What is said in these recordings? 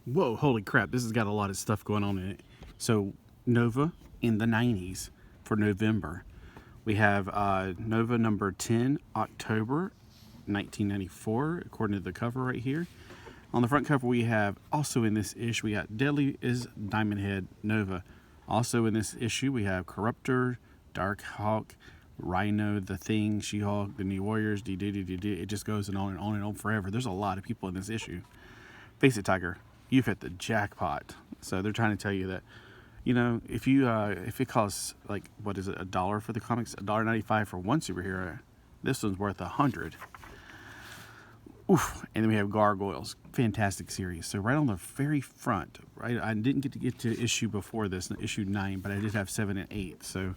Whoa, holy crap, this has got a lot of stuff going on in it. So, Nova in the 90s for November. We have Nova number 10, October 1994, according to the cover right here. On the front cover, we have, also in this issue, we got Deadly is Diamond Head Nova. Also in this issue, we have Corruptor, Dark Hawk, Rhino, The Thing, She-Hulk, The New Warriors, it just goes on and on and on forever. There's a lot of people in this issue. Face it, Tiger, you've hit the jackpot. So they're trying to tell you that, you know, if it costs, like, what is it, $1 for the comics, $1.95 for one superhero, this one's worth $100. Oof. And then we have Gargoyles, fantastic series. So right on the very front, right, I didn't get to issue before this, issue 9, but I did have 7 and 8. So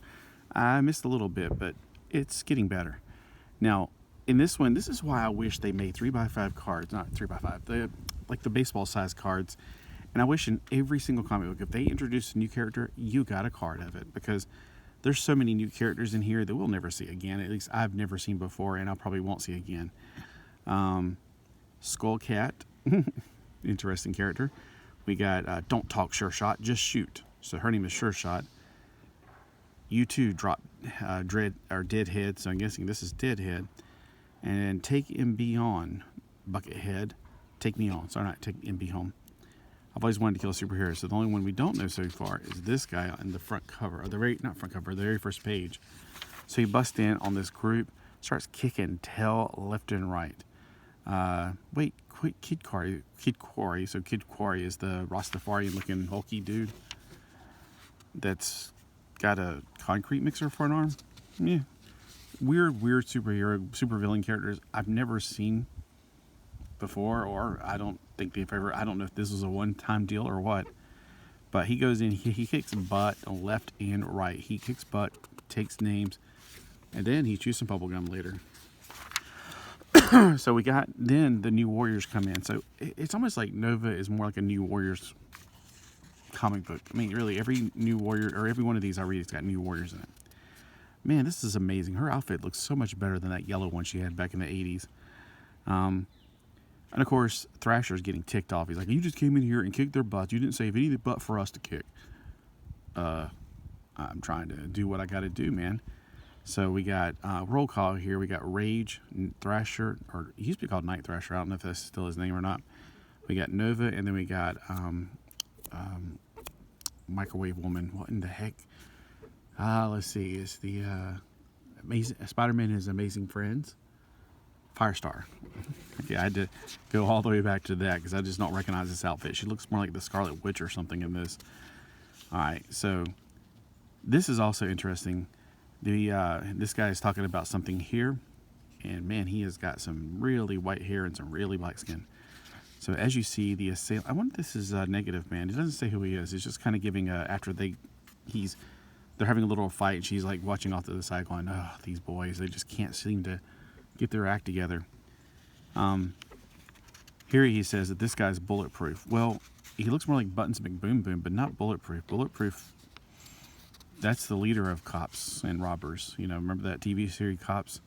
I missed a little bit, but it's getting better. Now, in this one, this is why I wish they made 3x5 cards, not 3x5, like the baseball size cards. And I wish in every single comic book, if they introduce a new character, you got a card of it, because there's so many new characters in here that we'll never see again. At least I've never seen before, and I probably won't see again. Skullcat, interesting character. We got Don't Talk Sure Shot, Just Shoot. So her name is Sure Shot. U2 drop Deadhead, so I'm guessing this is Deadhead. And Take Him Beyond, Buckethead. Take Me On, sorry, not Take Him Be Home. I've always wanted to kill a superhero, so the only one we don't know so far is this guy on the front cover, or the very first page. So he busts in on this group, starts kicking tail left and right. Kid Quarry. So Kid Quarry is the Rastafarian-looking hulky dude that's got a concrete mixer for an arm. Yeah, weird supervillain characters I've never seen before, or I don't think they've ever. I don't know if this was a one-time deal or what. But he goes in, he kicks butt left and right. He kicks butt, takes names, and then he chews some bubblegum later. So we got, then the New Warriors come in. So it's almost like Nova is more like a New Warriors comic book. I mean, really, every New Warrior, or every one of these I read, it's got New Warriors in it. Man, this is amazing. Her outfit looks so much better than that yellow one she had back in the 80s. And of course, Thrasher's getting ticked off. He's like, you just came in here and kicked their butts. You didn't save any butt for us to kick. I'm trying to do what I got to do, man. So we got roll call here. We got Rage, Thrasher, or he used to be called Night Thrasher. I don't know if that's still his name or not. We got Nova, and then we got Microwave Woman. What in the heck? Let's see. It's the amazing Spider-Man and His Amazing Friends. Firestar. Okay, I had to go all the way back to that because I just don't recognize this outfit. She looks more like the Scarlet Witch or something in this. All right, so this is also interesting. This guy is talking about something here, and man, he has got some really white hair and some really black skin. So as you see, the assailant, I wonder if this is negative, man. It doesn't say who he is. It's just kind of giving after they're having a little fight, and she's like watching off to the side going, oh, these boys, they just can't seem to get their act together. Here he says that this guy's bulletproof. Well, he looks more like Buttons McBoom Boom, but not bulletproof. Bulletproof, that's the leader of Cops and Robbers. You know, remember that TV series Cops?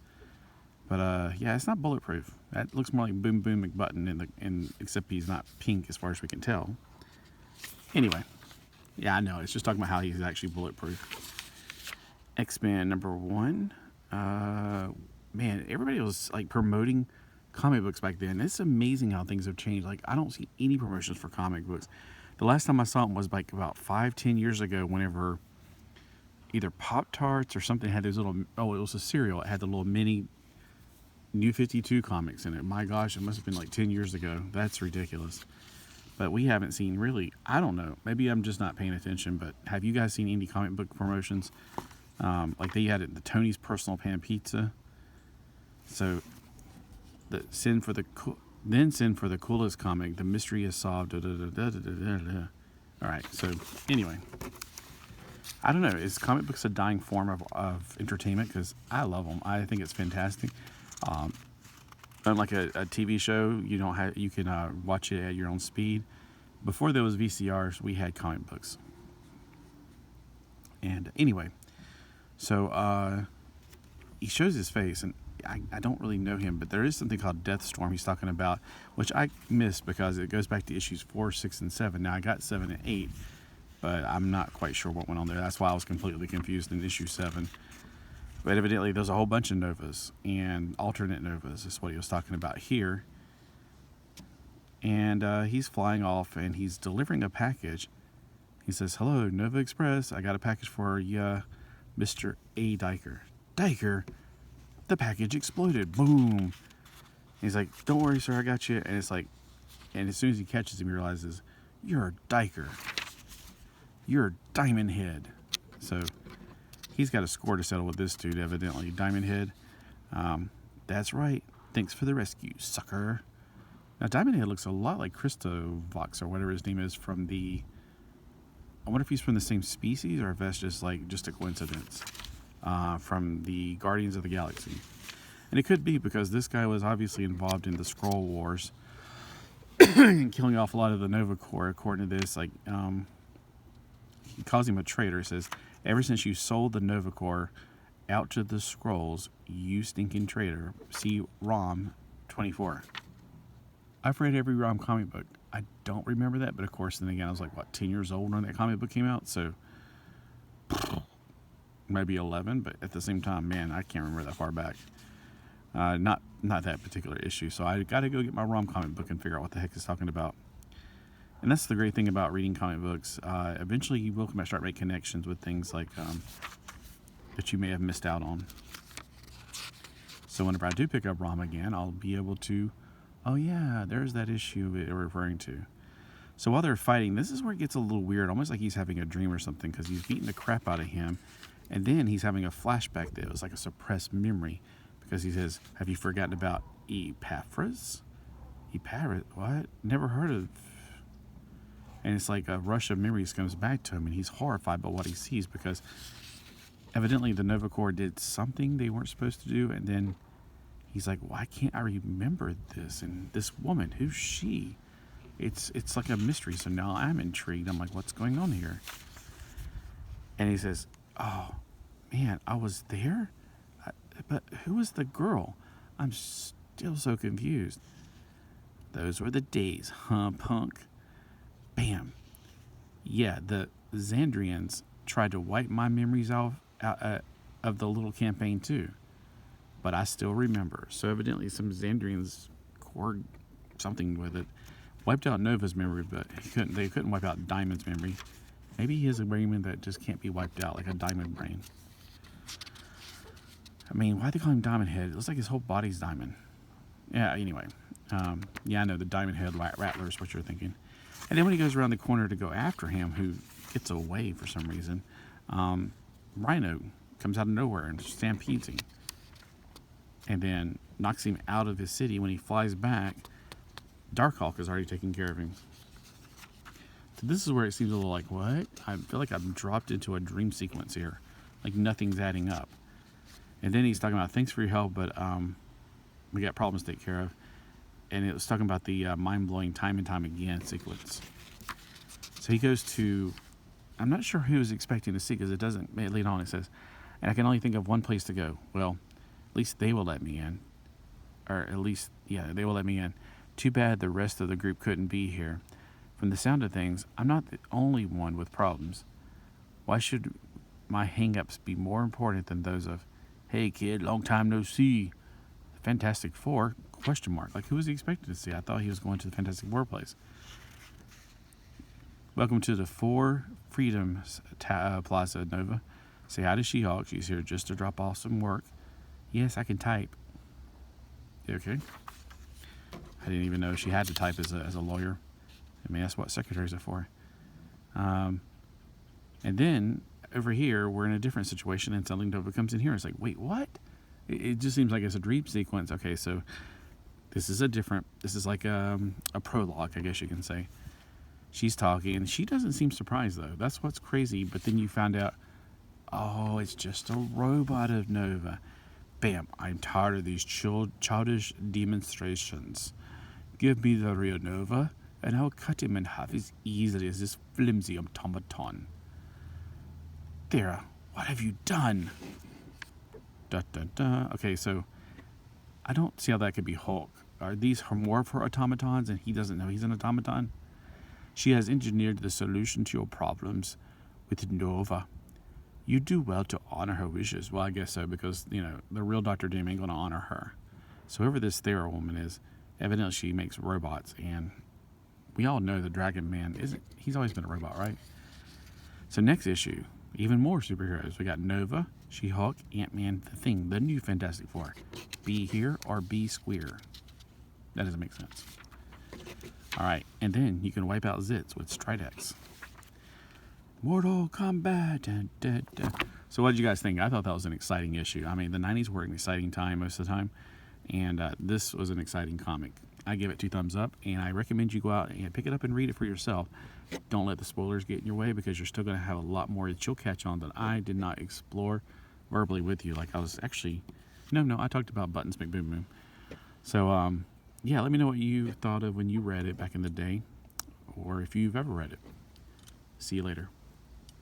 But yeah, it's not bulletproof. That looks more like Boom Boom McButton, except he's not pink as far as we can tell. Anyway, yeah, I know. It's just talking about how he's actually bulletproof. X-Men number 1. Man, everybody was like promoting comic books back then. It's amazing how things have changed. Like, I don't see any promotions for comic books. The last time I saw them was like about 5-10 years ago, whenever either Pop-Tarts or something had those little, it was a cereal. It had the little mini New 52 comics in it. My gosh, it must have been like 10 years ago. That's ridiculous. But we haven't seen really, I don't know, maybe I'm just not paying attention, but have you guys seen any comic book promotions? Like they had it, the Tony's Personal Pan Pizza. So, send for the coolest comic. The mystery is solved. All right. So anyway, I don't know. Is comic books a dying form of entertainment? Because I love them. I think it's fantastic. Unlike a TV show, you can watch it at your own speed. Before there was VCRs, we had comic books. And anyway, so he shows his face, and I don't really know him, but there is something called Death Storm he's talking about, which I missed because it goes back to issues 4, 6, and 7. Now, I got 7 and 8, but I'm not quite sure what went on there. That's why I was completely confused in issue 7. But evidently, there's a whole bunch of novas, and alternate novas is what he was talking about here. And he's flying off, and he's delivering a package. He says, "Hello, Nova Express. I got a package for you, Mr. A. Diker." Diker? The package exploded. Boom. He's like, "Don't worry, sir, I got you." And it's like, and as soon as he catches him, he realizes, "You're a Diker. You're Diamond Head." So he's got a score to settle with this dude, evidently. Diamond Head. That's right. Thanks for the rescue, sucker. Now, Diamond Head looks a lot like Christo Vox, or whatever his name is, from the... I wonder if he's from the same species, or if that's just a coincidence. From the Guardians of the Galaxy. And it could be, because this guy was obviously involved in the Skrull Wars and killing off a lot of the Nova Corps. According to this, he calls him a traitor. He says, "Ever since you sold the Nova Corps out to the Skrulls, you stinking traitor." See Rom 24. I've read every Rom comic book. I don't remember that, but of course, then again, I was 10 years old when that comic book came out, so maybe 11, but at the same time, man, I can't remember that far back. Not that particular issue, so I got to go get my Rom comic book and figure out what the heck it's talking about. And that's the great thing about reading comic books. Eventually, you will start making connections with things that you may have missed out on. So whenever I do pick up Rom again, I'll be able to, oh yeah, there's that issue they're referring to. So while they're fighting, this is where it gets a little weird, almost like he's having a dream or something, because he's beating the crap out of him. And then he's having a flashback that was like a suppressed memory, because he says, "Have you forgotten about Epaphras?" Epaphras? What? Never heard of. And it's like a rush of memories comes back to him, and he's horrified by what he sees, because evidently the Nova Corps did something they weren't supposed to do, and then he's like, "Why can't I remember this? And this woman, who's she?" It's like a mystery, so now I'm intrigued. I'm like, what's going on here? And he says, "Oh, man, I was there? But who was the girl? I'm still so confused." Those were the days, huh, punk? Bam. Yeah, the Xandrians tried to wipe my memories out of the little campaign too. But I still remember. So evidently some Xandrians core something with it. Wiped out Nova's memory, but they couldn't wipe out Diamond's memory. Maybe he has a brain that just can't be wiped out, like a diamond brain. I mean, why'd they call him Diamond Head? It looks like his whole body's diamond. Yeah, anyway. Yeah, I know, the Diamond Head Rattler is what you're thinking. And then when he goes around the corner to go after him, who gets away for some reason, Rhino comes out of nowhere and stampedes him. And then knocks him out of his city. When he flies back, Darkhawk has already taken care of him. So this is where it seems a little like, what? I feel like I'm dropped into a dream sequence here. Like nothing's adding up. And then he's talking about, "Thanks for your help, but we got problems to take care of." And it was talking about the mind-blowing time and time again sequence. So he goes to, I'm not sure who he was expecting to see, because it doesn't, later on it says, "And I can only think of one place to go. Well, at least they will let me in." Or at least, yeah, they will let me in. "Too bad the rest of the group couldn't be here. From the sound of things, I'm not the only one with problems. Why should my hang-ups be more important than those of, 'Hey kid, long time no see'? The Fantastic Four? Question mark. Like, who was he expecting to see? I thought he was going to the Fantastic Four place." "Welcome to the Four Freedoms Plaza, Nova. Say hi to She-Hulk. She's here just to drop off some work." "Yes, I can type." Okay. I didn't even know she had to type as a lawyer. I mean, that's what secretaries are for. And then over here, we're in a different situation, and suddenly Nova comes in here. It's like, wait, what? It just seems like it's a dream sequence. Okay, so this is like a prologue, I guess you can say. She's talking, and she doesn't seem surprised, though. That's what's crazy. But then you found out, oh, it's just a robot of Nova. Bam, I'm tired of these childish demonstrations. Give me the real Nova, and I'll cut him in half as easily as this flimsy automaton. Thera, what have you done? Da, da, da. Okay, so I don't see how that could be Hulk. Are these more of her automatons and he doesn't know he's an automaton? She has engineered the solution to your problems with Nova. You do well to honor her wishes. Well, I guess so, because, the real Dr. Doom ain't going to honor her. So whoever this Thera woman is, evidently she makes robots, and we all know the Dragon Man he's always been a robot, right? So next issue, even more superheroes. We got Nova, She-Hulk, Ant-Man, the Thing, the new Fantastic Four. Be here or be square. That doesn't make sense. All right, and then you can wipe out Zits with Stridex. Mortal Kombat. Dun, dun, dun. So what did you guys think? I thought that was an exciting issue. I mean, the 90s were an exciting time most of the time, and this was an exciting comic. I give it 2 thumbs up, and I recommend you go out and pick it up and read it for yourself. Don't let the spoilers get in your way, because you're still going to have a lot more that you'll catch on that I did not explore verbally with you. Like I was actually... No, I talked about Buttons McBoom Boom. So, yeah, let me know what you thought of when you read it back in the day, or if you've ever read it. See you later.